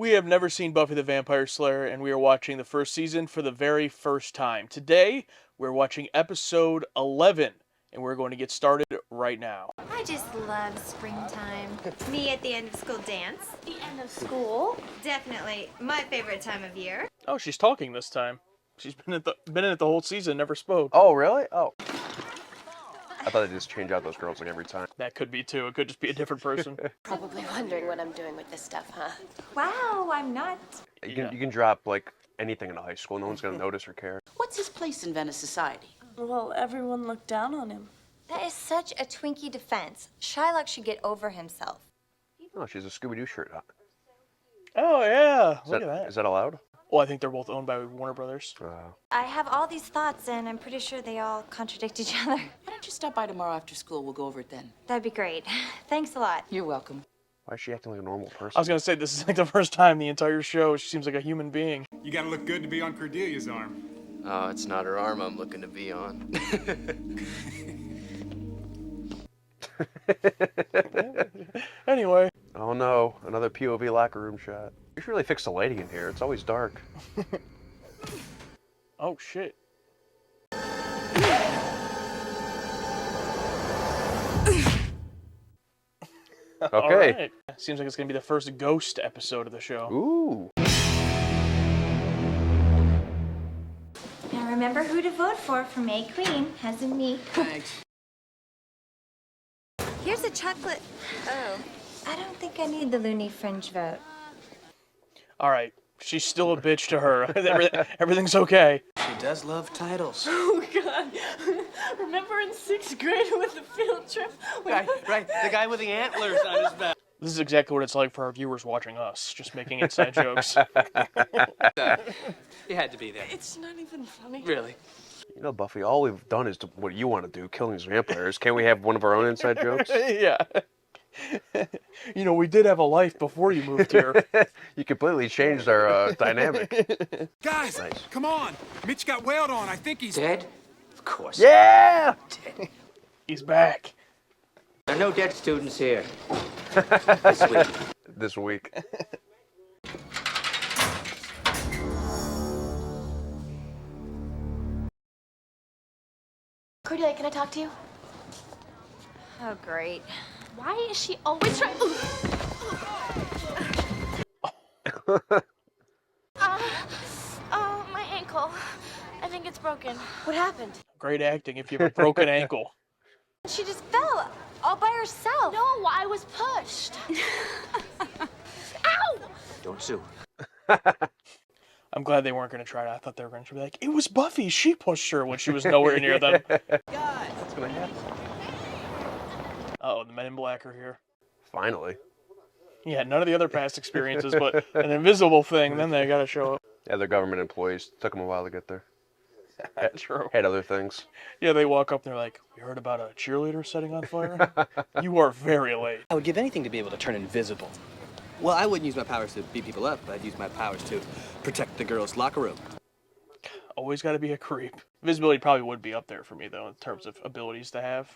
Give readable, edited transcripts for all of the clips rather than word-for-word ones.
We have never seen Buffy the Vampire Slayer, and we are watching the first season for the very first time. Today, we're watching episode 11, and we're going to get started right now. I just love springtime. Me at the end of school dance. The end of school? Definitely my favorite time of year. Oh, she's talking this time. She's been in it the whole season, never spoke. Oh, really? Oh. I thought they'd just change out those girls like every time. That could be too. It could just be a different person. Probably wondering what I'm doing with this stuff, huh? Wow, I'm not. You can drop like anything in high school. No one's gonna notice or care. What's his place in Venice society? Well, everyone looked down on him. That is such a Twinkie defense. Shylock should get over himself. Oh, she's a Scooby-Doo shirt on. Oh, yeah. Look at that. Is that allowed? Well, I think they're both owned by Warner Brothers. I have all these thoughts, and I'm pretty sure they all contradict each other. Why don't you stop by tomorrow after school? We'll go over it then. That'd be great. Thanks a lot. You're welcome. Why is she acting like a normal person? I was going to say, this is like the first time the entire show she seems like a human being. You gotta look good to be on Cordelia's arm. Oh, it's not her arm I'm looking to be on. Anyway. Oh no, another POV locker room shot. You should really fix the lighting in here. It's always dark. Oh, shit. Okay. All right. Seems like it's going to be the first ghost episode of the show. Ooh. Now remember who to vote for May Queen, as in me. Thanks. Here's a chocolate. Oh. I don't think I need the loony fringe vote. All right. She's still a bitch to her. Everything's okay. She does love titles. Oh, God. Remember in 6th grade with the field trip? Right. The guy with the antlers on his back. This is exactly what it's like for our viewers watching us, just making inside jokes. You had to be there. It's not even funny. Really? You know, Buffy, all we've done is what you want to do, killing these vampires. Can't we have one of our own inside jokes? Yeah. You know, we did have a life before you moved here. You completely changed our dynamic. Guys, Nice. come on. Mitch got wailed on. I think he's Dead? Of course. Yeah! Dead. He's back. There are no dead students here. This week. This week. Cordelia, can I talk to you? Oh, great. Why is she always trying? Oh, my ankle. I think it's broken. What happened? Great acting if you have a broken ankle. She just fell all by herself. No, I was pushed. Ow! Don't sue. I'm glad they weren't going to try it. I thought they were going to be like, it was Buffy. She pushed her when she was nowhere near them. What's gonna happen? Uh-oh, the Men in Black are here. Finally. Yeah, none of the other past experiences, but an invisible thing, then they got to show up. Yeah, they're government employees. Took them a while to get there. True. Had other things. Yeah, they walk up and they're like, we heard about a cheerleader setting on fire? You are very late. I would give anything to be able to turn invisible. Well, I wouldn't use my powers to beat people up. I'd use my powers to protect the girls' locker room. Always got to be a creep. Visibility probably would be up there for me, though, in terms of abilities to have.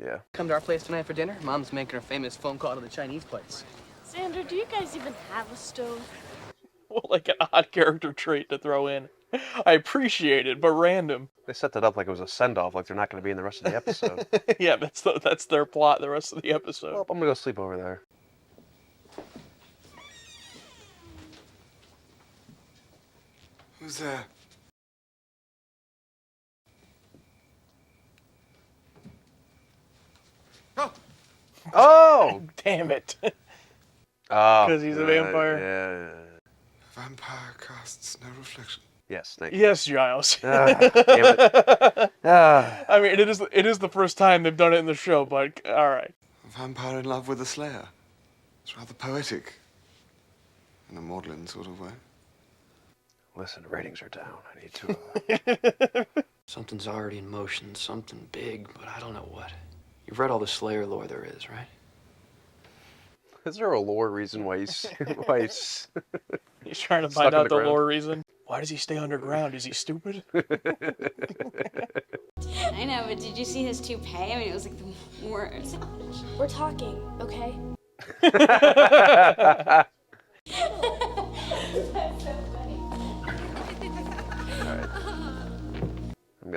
Yeah. Come to our place tonight for dinner? Mom's making her famous phone call to the Chinese place. Sandra, do you guys even have a stove? Well, like an odd character trait to throw in. I appreciate it, but random. They set that up like it was a send-off, like they're not going to be in the rest of the episode. Yeah, that's their plot the rest of the episode. Well, I'm going to go sleep over there. Who's there? Oh, Oh! Damn it. Oh. 'Cause he's a vampire. Yeah. vampire casts no reflection. Yes, thank you. Yes, Giles. Damn it. I mean, it is the first time they've done it in the show, but all right. A vampire in love with a slayer. It's rather poetic. In a maudlin sort of way. Listen, ratings are down. I need to... Something's already in motion, something big, but I don't know what. You've read all the Slayer lore there is, right? Is there a lore reason why he's... He's trying to Stuck find in out the the ground. lore reason. Why does he stay underground? Is he stupid? I know, but did you see his toupee? I mean, it was like the worst. We're talking, okay?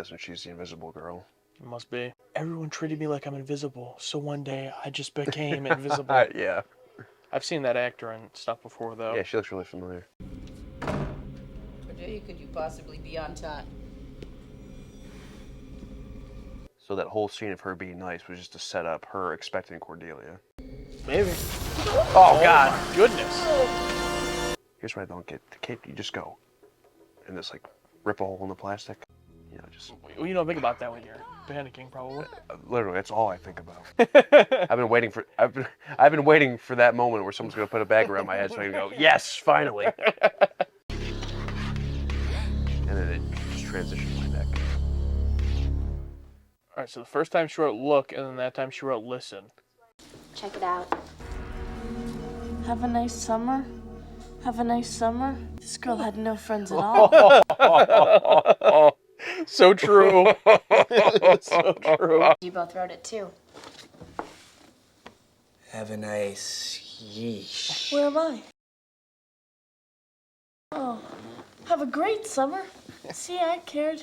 guessing she's the invisible girl. It must be. Everyone treated me like I'm invisible, so one day I just became invisible. Yeah. I've seen that actor and stuff before, though. Yeah, she looks really familiar. Cordelia, could you possibly be on time? So that whole scene of her being nice was just to set up her expecting Cordelia. Maybe. Oh, God. My goodness. Here's what I don't get. Can't you just go and just, like, rip a hole in the plastic? You know, just... Well, you don't think about that when you're panicking, probably. Literally, that's all I think about. I've been waiting for that moment where someone's gonna put a bag around my head so I can go, yes, finally. And then it just transitioned my neck. All right, so the first time she wrote look, and then that time she wrote listen. Check it out. Have a nice summer. Have a nice summer. This girl had no friends at all. So true. So true. You both wrote it too. Have a nice yeesh. Where am I? Oh, have a great summer. See, I cared.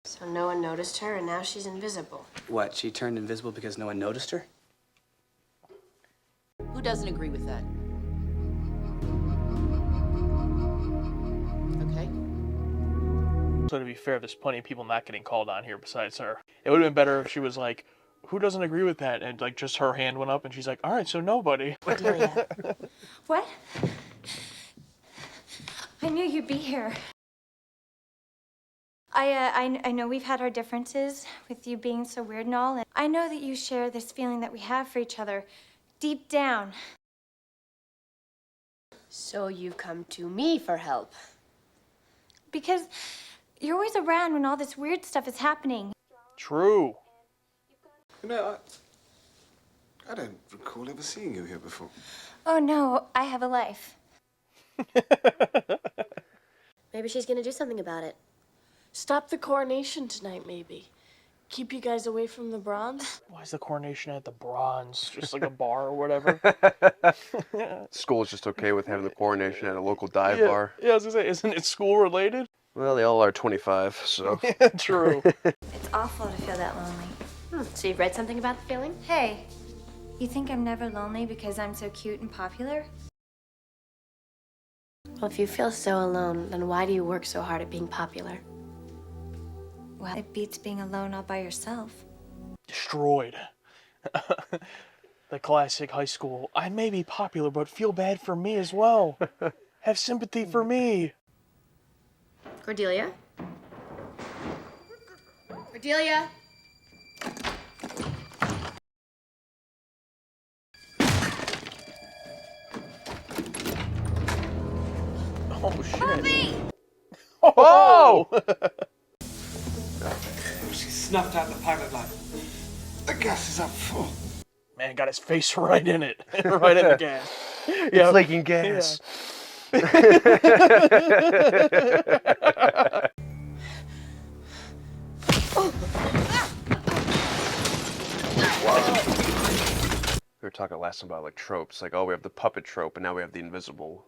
So no one noticed her, and now she's invisible. What, she turned invisible because no one noticed her? Who doesn't agree with that? Okay. So to be fair, there's plenty of people not getting called on here besides her. It would have been better if she was like, who doesn't agree with that? And like just her hand went up and she's like, all right, so nobody. Cordelia. What? I knew you'd be here. I know we've had our differences with you being so weird and all, and I know that you share this feeling that we have for each other deep down. So you've come to me for help. Because you're always around when all this weird stuff is happening. True. You know, I don't recall ever seeing you here before. Oh no, I have a life. Maybe she's gonna do something about it. Stop the coronation tonight, maybe. Keep you guys away from the bronze. Why is the coronation at the Bronze? Just like a bar or whatever? School's just okay with having the coronation at a local dive Yeah, bar. yeah, I was gonna say, isn't it school related? Well, they all are 25, so. Yeah, true. It's awful to feel that lonely. So you've read something about the feeling? Hey, you think I'm never lonely because I'm so cute and popular? Well, if you feel so alone, then why do you work so hard at being popular? Well, it beats being alone all by yourself. Destroyed. The classic high school. I may be popular, but feel bad for me as well. Have sympathy for me. Cordelia? Cordelia? Oh, shit. Oh! She snuffed out the pilot light. The gas is up full. Man, got his face right in it. Right in the gas. It's leaking gas. We were talking last time about like tropes, like, oh, we have the puppet trope, and now we have the invisible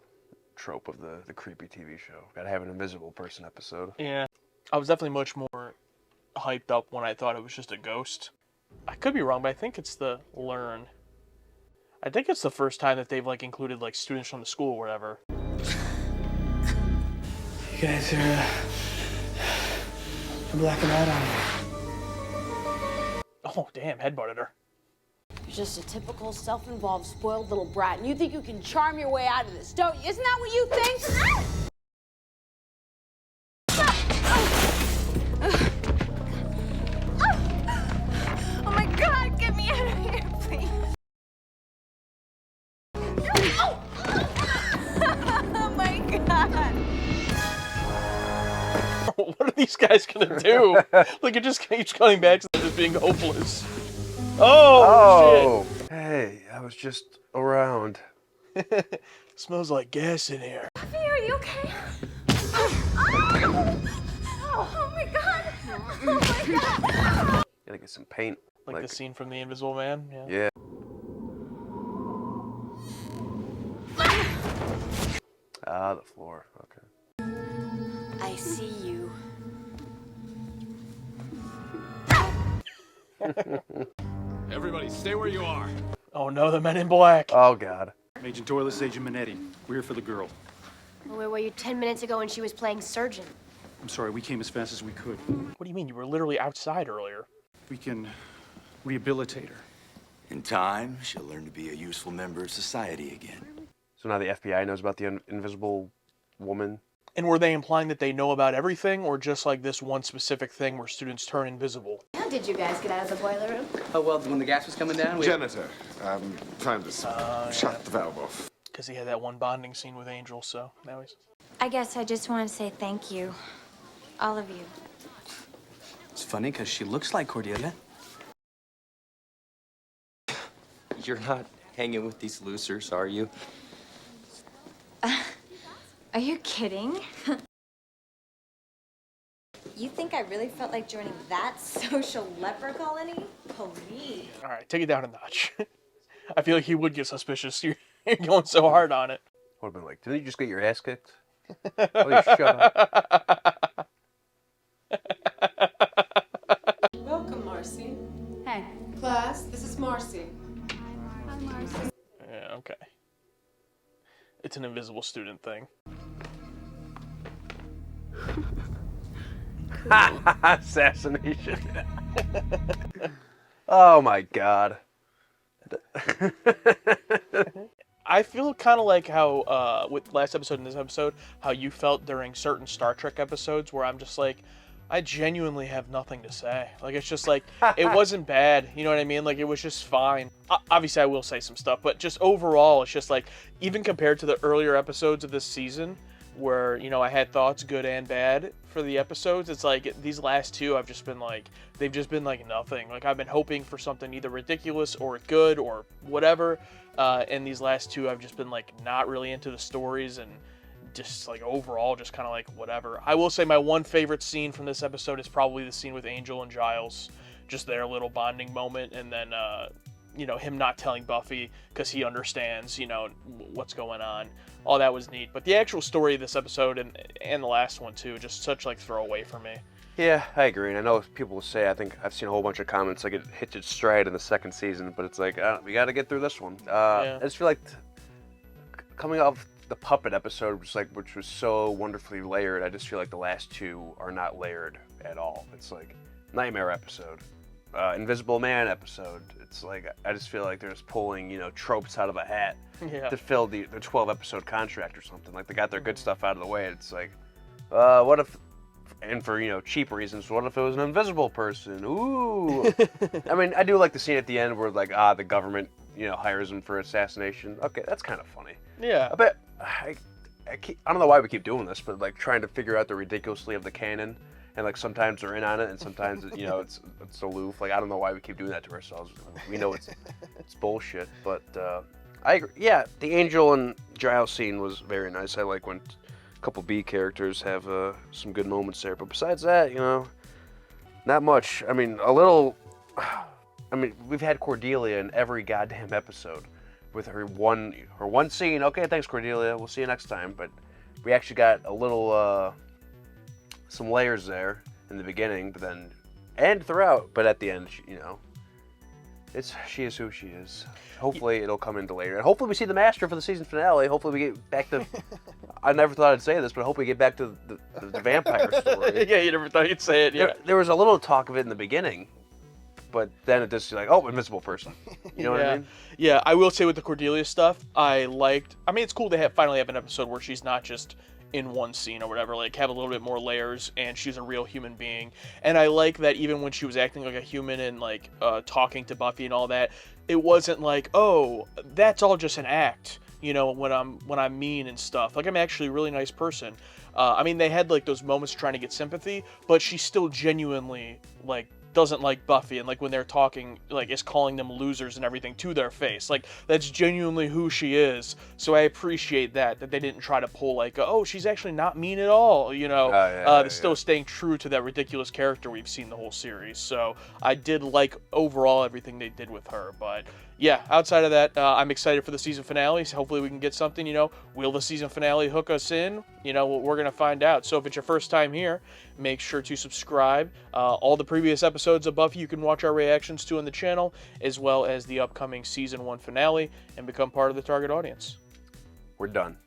trope of the creepy TV show. Gotta have an invisible person episode. Yeah. I was definitely much more hyped up when I thought it was just a ghost. I could be wrong, but I think it's the Learn. I think it's the first time that they've like included like students from the school or whatever. You guys are blacking out on me. Oh, damn, headbutted her. You're just a typical self-involved, spoiled little brat, and you think you can charm your way out of this, don't you? Isn't that what you think? Oh my God, get me out of here, please. Oh my God. What are these guys gonna do? Like, it just keeps coming back to them just being hopeless. Oh, shit. Hey, I was just around. Smells like gas in here. Buffy, are you okay? Oh my God. Oh my God. Gotta get some paint. Like the scene from The Invisible Man? Yeah. Ah, the floor. Okay. I see you. Everybody, stay where you are. Oh no, the Men in Black. Oh God. Agent Doyless, Agent Minetti. We're here for the girl. Well, where were you 10 minutes ago when she was playing surgeon? I'm sorry, we came as fast as we could. What do you mean? You were literally outside earlier. We can rehabilitate her. In time, she'll learn to be a useful member of society again. So now the FBI knows about the invisible woman. And were they implying that they know about everything, or just like this one specific thing where students turn invisible? How did you guys get out of the boiler room? Oh, well, when the gas was coming down, we... Janitor, trying to shut the valve off. Because he had that one bonding scene with Angel, so now he's... I guess I just want to say thank you. All of you. It's funny, because she looks like Cordelia. You're not hanging with these losers, are you? Are you kidding? You think I really felt like joining that social leper colony? Please. All right, take it down a notch. I feel like he would get suspicious. You're going so hard on it. Would have been like, didn't you just get your ass kicked? Please shut up. Welcome, Marcy. Hey. Class, this is Marcy. Hi, Marcy. Yeah, okay. It's an invisible student thing. Assassination. Oh my God. I feel kind of like how, with last episode and this episode, how you felt during certain Star Trek episodes where I'm just like, I genuinely have nothing to say. Like, it's just like, it wasn't bad, you know what I mean? Like, it was just fine. Obviously, I will say some stuff, but just overall, it's just like, even compared to the earlier episodes of this season, where, you know, I had thoughts, good and bad, for the episodes, it's like, these last two, I've just been like, they've just been like nothing. Like, I've been hoping for something either ridiculous or good or whatever, and these last two, I've just been like, not really into the stories, and just like overall just kind of like whatever. I will say my one favorite scene from this episode is probably the scene with Angel and Giles, just their little bonding moment, and then you know, him not telling Buffy because he understands, you know, what's going on. All that was neat, but the actual story of this episode and the last one too, just such like throwaway for me. Yeah, I agree. And I know people will say, I think I've seen a whole bunch of comments like it hit its stride in the second season, but it's like, we got to get through this one. Yeah. I just feel like coming off the puppet episode, which was so wonderfully layered, I just feel like the last two are not layered at all. It's like Nightmare episode, Invisible Man episode. It's like, I just feel like they're just pulling, you know, tropes out of a hat to fill the 12 episode contract or something. Like, they got their good stuff out of the way. It's like, what if, and for, you know, cheap reasons, what if it was an invisible person? Ooh. I mean, I do like the scene at the end where, like, the government, you know, hires him for assassination. Okay, that's kind of funny. Yeah. I bet, I don't know why we keep doing this, but, like, trying to figure out the ridiculously of the canon. And, like, sometimes they're in on it, and sometimes, you know, it's aloof. Like, I don't know why we keep doing that to ourselves. We know it's bullshit. But I agree. Yeah, the Angel and Giles scene was very nice. I like when a couple B characters have some good moments there. But besides that, you know, not much. I mean, we've had Cordelia in every goddamn episode with her one scene. Okay, thanks, Cordelia. We'll see you next time. But we actually got a little... some layers there in the beginning, but then and throughout, but at the end, you know, she is who she is. Hopefully, it'll come into later, and hopefully, we see the Master for the season finale. Hopefully, we get back to. I never thought I'd say this, but I hope we get back to the vampire story. Yeah, you never thought you'd say it. Yeah, there was a little talk of it in the beginning, but then it just like, oh, invisible person. You know what I mean? Yeah, I will say with the Cordelia stuff, I mean, it's cool to finally have an episode where she's not just in one scene or whatever, like have a little bit more layers, and she's a real human being. And I like that even when she was acting like a human and like talking to Buffy and all that, it wasn't like, oh, that's all just an act, you know, when I'm mean and stuff. Like, I'm actually a really nice person. I mean, they had like those moments trying to get sympathy, but she still genuinely like doesn't like Buffy, and like when they're talking, like, is calling them losers and everything to their face. Like, that's genuinely who she is. So I appreciate that they didn't try to pull like, oh, she's actually not mean at all, you know. They're still staying true to that ridiculous character we've seen the whole series. So I did like overall everything they did with her, but yeah, outside of that, I'm excited for the season finale. So hopefully we can get something, will the season finale hook us in? We're going to find out. So if it's your first time here, make sure to subscribe. All the previous episodes of Buffy you can watch our reactions to on the channel, as well as the upcoming season 1 finale, and become part of the target audience. We're done.